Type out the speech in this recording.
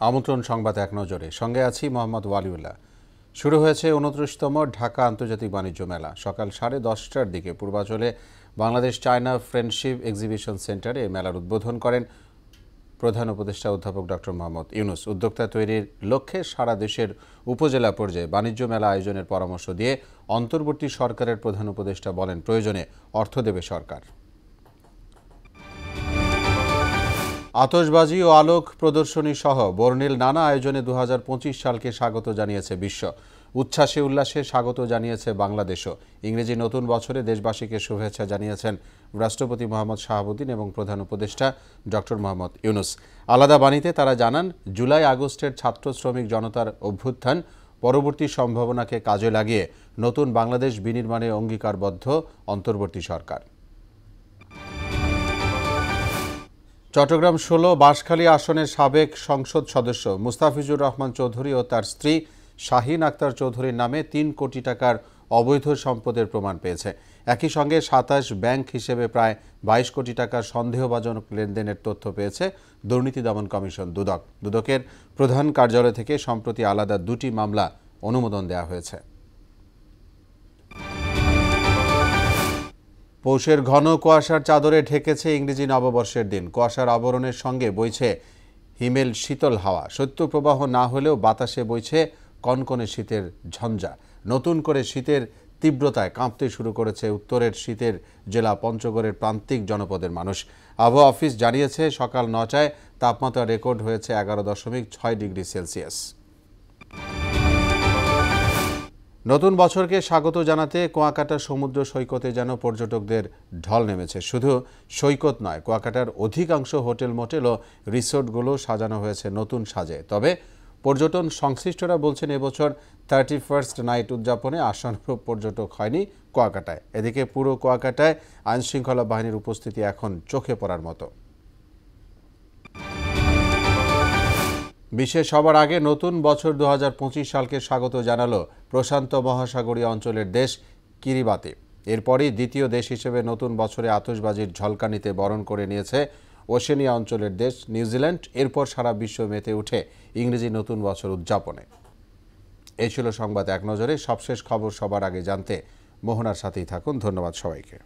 আমন্ত্রণ সংবাদ এক নজরে, সঙ্গে আছি মোহাম্মদ ওয়ালিউল্লাহ। শুরু হয়েছে ২৯তম ঢাকা আন্তর্জাতিক বাণিজ্য মেলা। সকাল 10:30টার দিকে পূর্বাঞ্চলে বাংলাদেশ চায়না ফ্রেন্ডশিপ এক্সিবিশন সেন্টারে এই মেলার উদ্বোধন করেন প্রধান উপদেষ্টা অধ্যাপক ডক্টর মোহাম্মদ ইউনূস। উদ্যোক্তা তৈরির লক্ষ্যে সারা দেশের উপজেলা পর্যায়ে বাণিজ্য মেলা আয়োজনের পরামর্শ দিয়ে অন্তর্বর্তী সরকারের প্রধান উপদেষ্টা বলেন, প্রয়োজনে অর্থ দেবে সরকার। আতশবাজি ও আলোক প্রদর্শনী সহ বর্ণিল নানা আয়োজনে ২০২৫ সালকে স্বাগত জানিয়েছে বিশ্ব। উচ্ছ্বাসে উল্লাসে স্বাগত জানিয়েছে বাংলাদেশও। ইংরেজি নতুন বছরে দেশবাসীকে শুভেচ্ছা জানিয়েছেন রাষ্ট্রপতি মোহাম্মদ শাহাবুদ্দিন এবং প্রধান উপদেষ্টা ডক্টর মোহাম্মদ ইউনূস। আলাদা বাণীতে তারা জানান, জুলাই আগস্টের ছাত্র শ্রমিক জনতার অভ্যুত্থান পরবর্তী সম্ভাবনাকে কাজে লাগিয়ে নতুন বাংলাদেশ বিনির্মাণে অঙ্গীকারবদ্ধ অন্তর্বর্তী সরকার। চট্টগ্রাম ১৬ বাঁশখালী আসনের সাবেক সংসদ সদস্য মুস্তাফিজুর রহমান চৌধুরী ও তার স্ত্রী শাহিন আক্তার চৌধুরীর নামে ৩ কোটি টাকার অবৈধ সম্পদের প্রমাণ পেয়েছে। একই সঙ্গে ২৭ ব্যাংক হিসেবে প্রায় ২২ কোটি টাকার সন্দেহভাজন লেনদেনের তথ্য পেয়েছে দুর্নীতি দমন কমিশন দুদক। দুদকের প্রধান কার্যালয় থেকে সম্প্রতি আলাদা ২টি মামলা অনুমোদন দেওয়া হয়েছে। পৌষের ঘন কুয়াশার চাদরে ঢেকেছে ইংরেজি নববর্ষের দিন। কুয়াশার আবরণের সঙ্গে বইছে হিমেল শীতল হাওয়া। শৈত্যপ্রবাহ না হলেও বাতাসে বইছে কনকনে শীতের ঝঞ্ঝা। নতুন করে শীতের তীব্রতায় কাঁপতে শুরু করেছে উত্তরের শীতের জেলা পঞ্চগড়ের প্রান্তিক জনপদের মানুষ। আবহাওয়া অফিস জানিয়েছে, সকাল ৯টায় তাপমাত্রা রেকর্ড হয়েছে ১১.৬ ডিগ্রি সেলসিয়াস। নতুন বছরকে স্বাগত জানাতে কুয়াকাটা সমুদ্র সৈকতে যেন পর্যটকদের ঢল নেমেছে। শুধু সৈকত নয়, কুয়াকাটার অধিকাংশ হোটেল মোটেল ও রিসোর্টগুলো সাজানো হয়েছে নতুন সাজে। তবে পর্যটন সংশ্লিষ্টরা বলছেন, এবছর 31st নাইট উদযাপনে আশানুরূপ পর্যটক হয়নি কুয়াকাটায়। এদিকে পুরো কুয়াকাটায় আইনশৃঙ্খলা বাহিনীর উপস্থিতি এখন চোখে পড়ার মতো। বিশ্বে সবার আগে নতুন বছর ২০২৫ সালকে স্বাগত জানালো প্রশান্ত মহাসাগরীয় অঞ্চলের দেশ কিরিবাতি। এরপরই দ্বিতীয় দেশ হিসেবে নতুন বছরে আতশবাজির ঝলকানিতে বরণ করে নিয়েছে ওশেনিয়া অঞ্চলের দেশ নিউজিল্যান্ড। এরপর সারা বিশ্ব মেতে উঠে ইংরেজি নতুন বছর উদযাপনে। এই ছিল সংবাদ এক নজরে। সবশেষ খবর সবার আগে জানতে মোহনার সাথেই থাকুন। ধন্যবাদ সবাইকে।